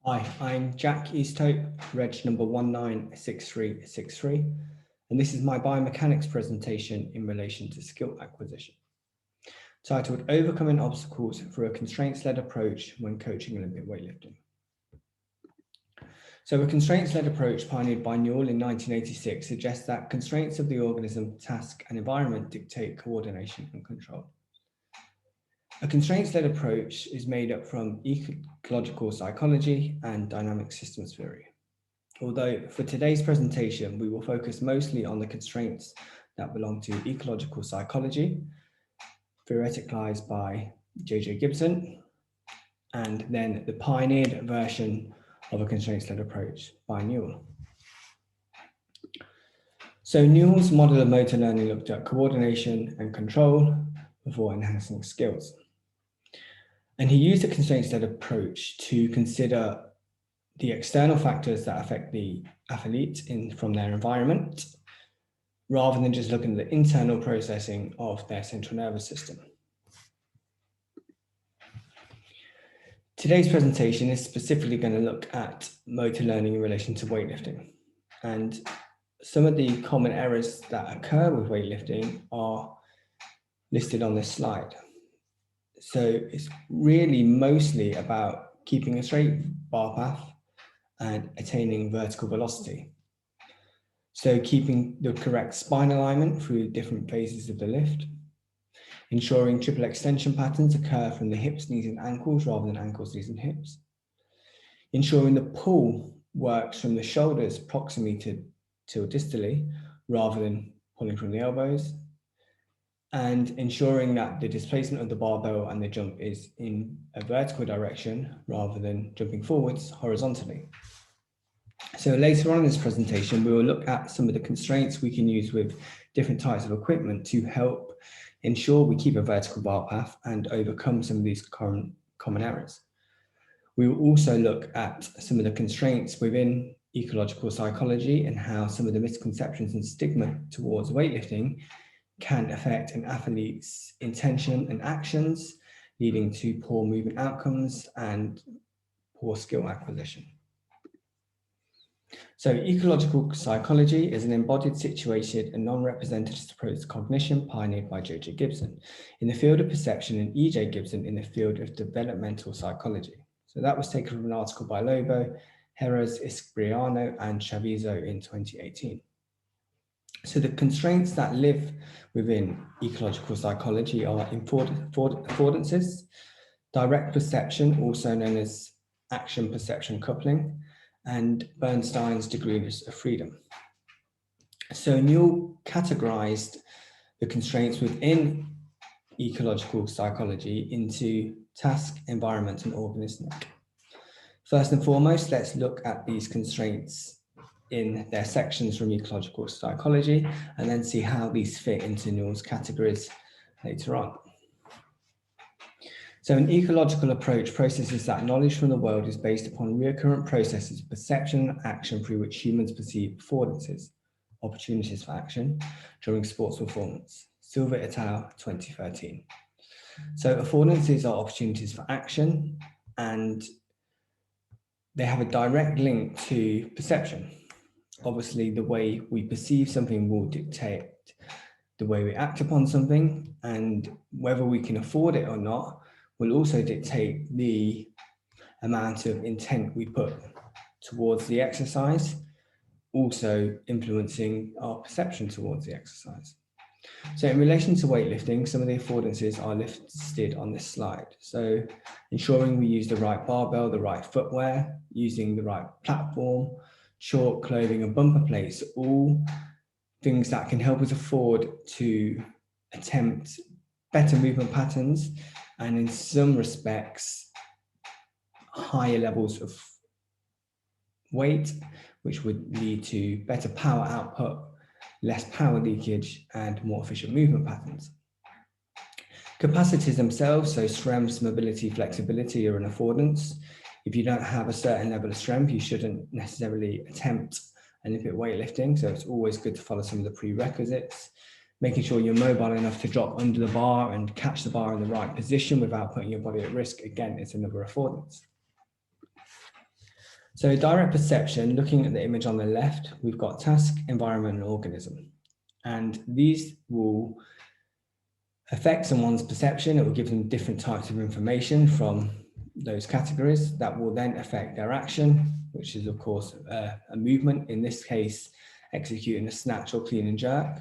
Hi, I'm Jack Easthope, reg number 196363, and this is my biomechanics presentation in relation to skill acquisition, titled Overcoming Obstacles Through a Constraints-Led Approach When Coaching Olympic Weightlifting. So a constraints-led approach pioneered by Newell in 1986 suggests that constraints of the organism, task, and environment dictate coordination and control. A constraints-led approach is made up from ecological psychology and dynamic systems theory. Although for today's presentation, we will focus mostly on the constraints that belong to ecological psychology, theoreticalized by J.J. Gibson, and then the pioneered version of a constraints-led approach by Newell. So Newell's model of motor learning looked at coordination and control before enhancing skills. And he used a constraints-led approach to consider the external factors that affect the athlete from their environment, rather than just looking at the internal processing of their central nervous system. Today's presentation is specifically going to look at motor learning in relation to weightlifting. And some of the common errors that occur with weightlifting are listed on this slide. So it's really mostly about keeping a straight bar path and attaining vertical velocity. So keeping the correct spine alignment through different phases of the lift, ensuring triple extension patterns occur from the hips, knees, and ankles rather than ankles, knees, and hips, ensuring the pull works from the shoulders proximally to distally rather than pulling from the elbows, and ensuring that the displacement of the barbell and the jump is in a vertical direction rather than jumping forwards horizontally. So later on in this presentation, we will look at some of the constraints we can use with different types of equipment to help ensure we keep a vertical bar path and overcome some of these common errors. We will also look at some of the constraints within ecological psychology and how some of the misconceptions and stigma towards weightlifting can affect an athlete's intention and actions, leading to poor movement outcomes and poor skill acquisition. So ecological psychology is an embodied, situated, and non-representative approach to cognition pioneered by J.J. Gibson in the field of perception and E.J. Gibson in the field of developmental psychology. So that was taken from an article by Lobo, Heras, Iscriano, and Chavizo in 2018. So the constraints that live within ecological psychology are affordances, direct perception, also known as action-perception coupling, and Bernstein's degrees of freedom. So Newell categorized the constraints within ecological psychology into task, environment, and organismic. First and foremost, let's look at these constraints in their sections from ecological psychology and then see how these fit into Newell's categories later on. So an ecological approach processes that knowledge from the world is based upon recurrent processes of perception and action through which humans perceive affordances, opportunities for action during sports performance. Silva et al. 2013. So affordances are opportunities for action, and they have a direct link to perception. Obviously, the way we perceive something will dictate the way we act upon something, and whether we can afford it or not will also dictate the amount of intent we put towards the exercise, also influencing our perception towards the exercise. So in relation to weightlifting, some of the affordances are listed on this slide. So ensuring we use the right barbell, the right footwear, using the right platform, chalk, clothing, and bumper plates, all things that can help us afford to attempt better movement patterns and in some respects, higher levels of weight, which would lead to better power output, less power leakage, and more efficient movement patterns. Capacities themselves, so strengths, mobility, flexibility, are an affordance. If you don't have a certain level of strength, you shouldn't necessarily attempt Olympic weightlifting, so it's always good to follow some of the prerequisites. Making sure you're mobile enough to drop under the bar and catch the bar in the right position without putting your body at risk, again, is another affordance. So direct perception, looking at the image on the left, we've got task, environment, and organism. And these will affect someone's perception. It will give them different types of information from those categories that will then affect their action, which is of course a movement, in this case, executing a snatch or clean and jerk,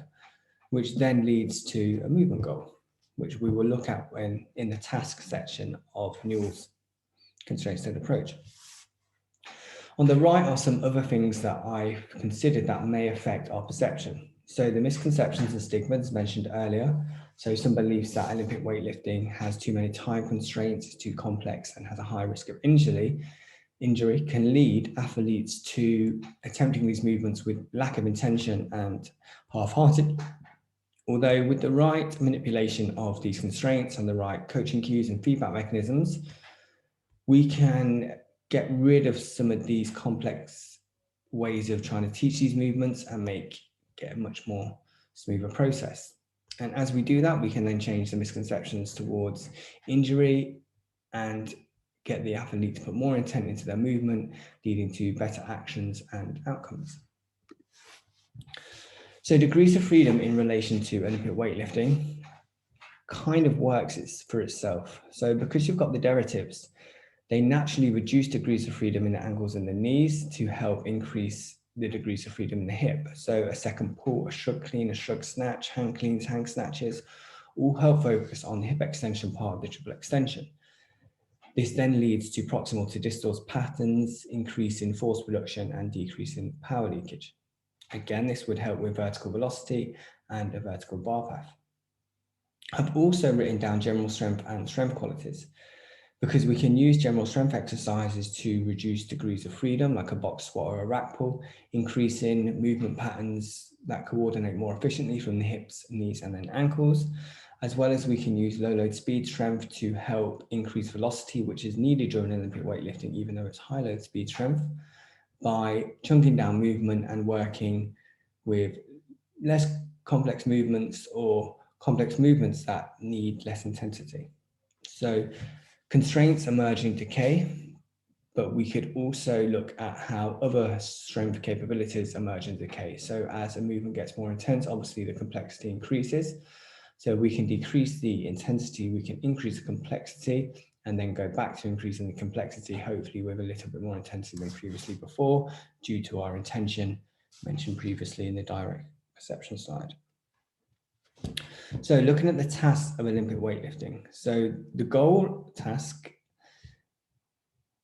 which then leads to a movement goal, which we will look at when in the task section of Newell's constraint-led approach. On the right are some other things that I've considered that may affect our perception. So the misconceptions and stigmas mentioned earlier. So some beliefs that Olympic weightlifting has too many time constraints, is too complex, and has a high risk of injury can lead athletes to attempting these movements with lack of intention and half-hearted. Although with the right manipulation of these constraints and the right coaching cues and feedback mechanisms, we can get rid of some of these complex ways of trying to teach these movements and get a much more smoother process. And as we do that, we can then change the misconceptions towards injury and get the athlete to put more intent into their movement, leading to better actions and outcomes. So degrees of freedom in relation to Olympic weightlifting kind of works for itself. So because you've got the derivatives, they naturally reduce degrees of freedom in the ankles and the knees to help increase the degrees of freedom in the hip. So a second pull, a shrug clean, a shrug snatch, hand cleans, hand snatches, all help focus on the hip extension part of the triple extension. This then leads to proximal to distal patterns, increase in force production and decrease in power leakage. Again, this would help with vertical velocity and a vertical bar path. I've also written down general strength and strength qualities, because we can use general strength exercises to reduce degrees of freedom, like a box squat or a rack pull, increasing movement patterns that coordinate more efficiently from the hips, knees, and then ankles, as well as we can use low load speed strength to help increase velocity, which is needed during Olympic weightlifting, even though it's high load speed strength, by chunking down movement and working with less complex movements or complex movements that need less intensity. So constraints emerge in decay, but we could also look at how other strength capabilities emerge in decay. So as a movement gets more intense, obviously the complexity increases. So we can decrease the intensity, we can increase the complexity, and then go back to increasing the complexity, hopefully with a little bit more intensity than previously before, due to our intention mentioned previously in the direct perception slide. So looking at the tasks of Olympic weightlifting. So the goal task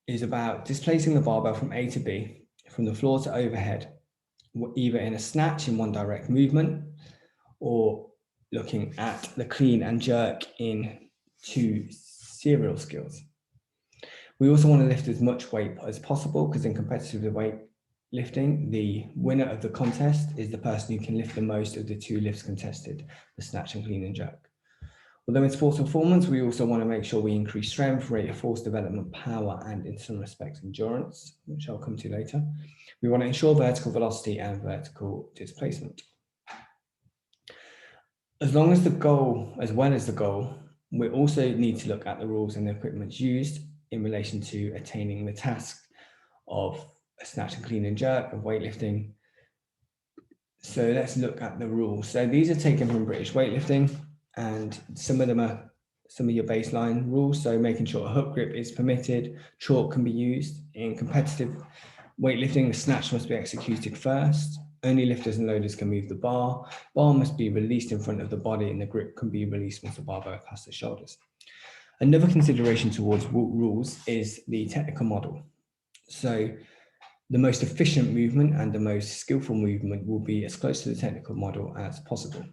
is about displacing the barbell from A to B, from the floor to overhead, either in a snatch in one direct movement, or looking at the clean and jerk in two serial skills. We also want to lift as much weight as possible, because in competitive weight lifting, the winner of the contest is the person who can lift the most of the two lifts contested, the snatch and clean and jerk. Although in sports performance, we also want to make sure we increase strength, rate of force development, power, and in some respects, endurance, which I'll come to later. We want to ensure vertical velocity and vertical displacement. As well as the goal, we also need to look at the rules and the equipment used in relation to attaining the task of a snatch and clean and jerk of weightlifting. So let's look at the rules. So these are taken from British weightlifting, and some of them are some of your baseline rules. So making sure a hook grip is permitted, chalk can be used. In competitive weightlifting, the snatch must be executed first. Only lifters and loaders can move the bar. Bar must be released in front of the body, and the grip can be released once the bar goes past the shoulders. Another consideration towards rules is the technical model. So the most efficient movement and the most skillful movement will be as close to the technical model as possible.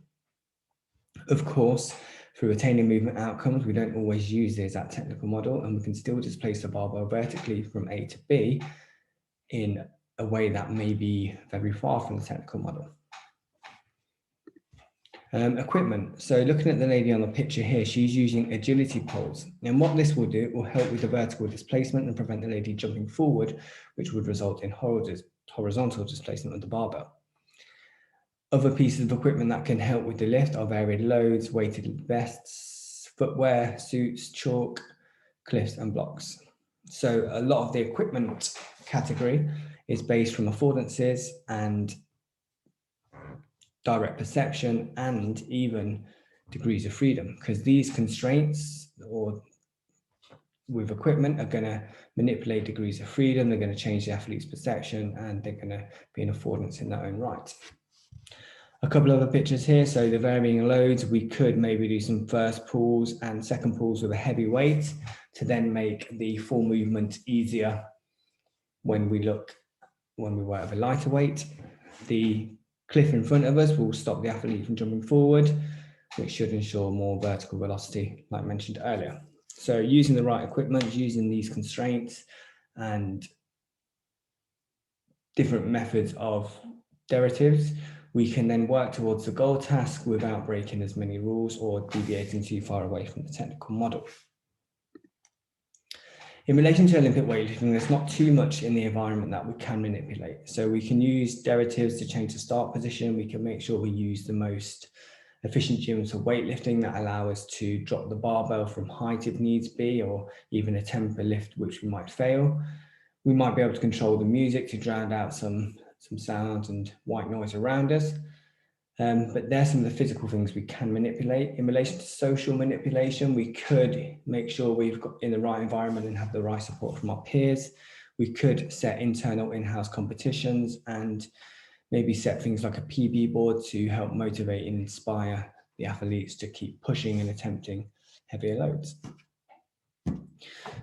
Of course, through attaining movement outcomes, we don't always use the exact technical model, and we can still displace the barbell vertically from A to B in a way that may be very far from the technical model. Equipment. So looking at the lady on the picture here, she's using agility poles. And what this will do, it will help with the vertical displacement and prevent the lady jumping forward, which would result in horizontal displacement of the barbell. Other pieces of equipment that can help with the lift are varied loads, weighted vests, footwear, suits, chalk, cliffs, and blocks. So a lot of the equipment category is based from affordances and direct perception and even degrees of freedom, because these constraints or with equipment are going to manipulate degrees of freedom, they're going to change the athlete's perception, and they're going to be an affordance in their own right. A couple of other pictures here. So the varying loads, we could maybe do some first pulls and second pulls with a heavy weight to then make the full movement easier when we work with a lighter weight. The cliff in front of us will stop the athlete from jumping forward, which should ensure more vertical velocity, like mentioned earlier. So using the right equipment, using these constraints and different methods of derivatives, we can then work towards the goal task without breaking as many rules or deviating too far away from the technical model. In relation to Olympic weightlifting, there's not too much in the environment that we can manipulate. So we can use derivatives to change the start position. We can make sure we use the most efficient gyms for weightlifting that allow us to drop the barbell from height if needs be, or even attempt a lift which we might fail. We might be able to control the music to drown out some sounds and white noise around us. But there's some of the physical things we can manipulate. In relation to social manipulation, we could make sure we've got in the right environment and have the right support from our peers. We could set internal in-house competitions and maybe set things like a PB board to help motivate and inspire the athletes to keep pushing and attempting heavier loads.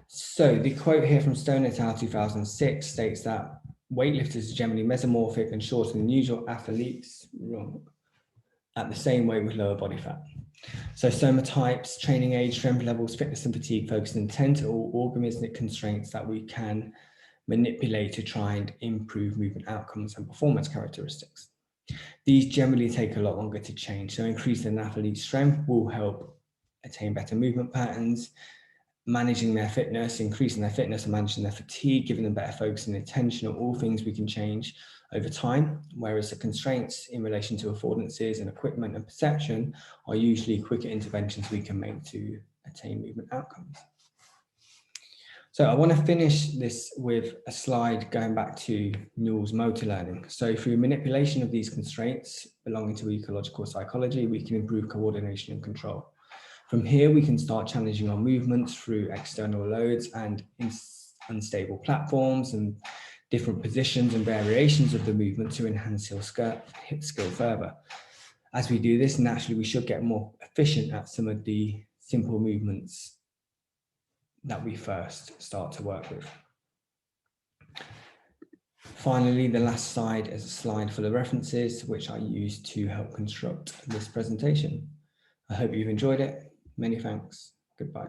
So the quote here from Stone et al. 2006 states that weightlifters are generally mesomorphic and shorter than usual athletes at the same weight with lower body fat. So soma types, training age, strength levels, fitness and fatigue, focus and intent are all organismic constraints that we can manipulate to try and improve movement outcomes and performance characteristics. These generally take a lot longer to change. So increasing an athlete's strength will help attain better movement patterns, managing their fitness, increasing their fitness and managing their fatigue, giving them better focus and attention are all things we can change over time, whereas the constraints in relation to affordances and equipment and perception are usually quicker interventions we can make to attain movement outcomes. So I want to finish this with a slide going back to Newell's motor learning. So through manipulation of these constraints belonging to ecological psychology, we can improve coordination and control. From here, we can start challenging our movements through external loads and unstable platforms and different positions and variations of the movement to enhance skill further. As we do this, naturally, we should get more efficient at some of the simple movements that we first start to work with. Finally, the last slide is a slide full of references, which I used to help construct this presentation. I hope you've enjoyed it. Many thanks. Goodbye.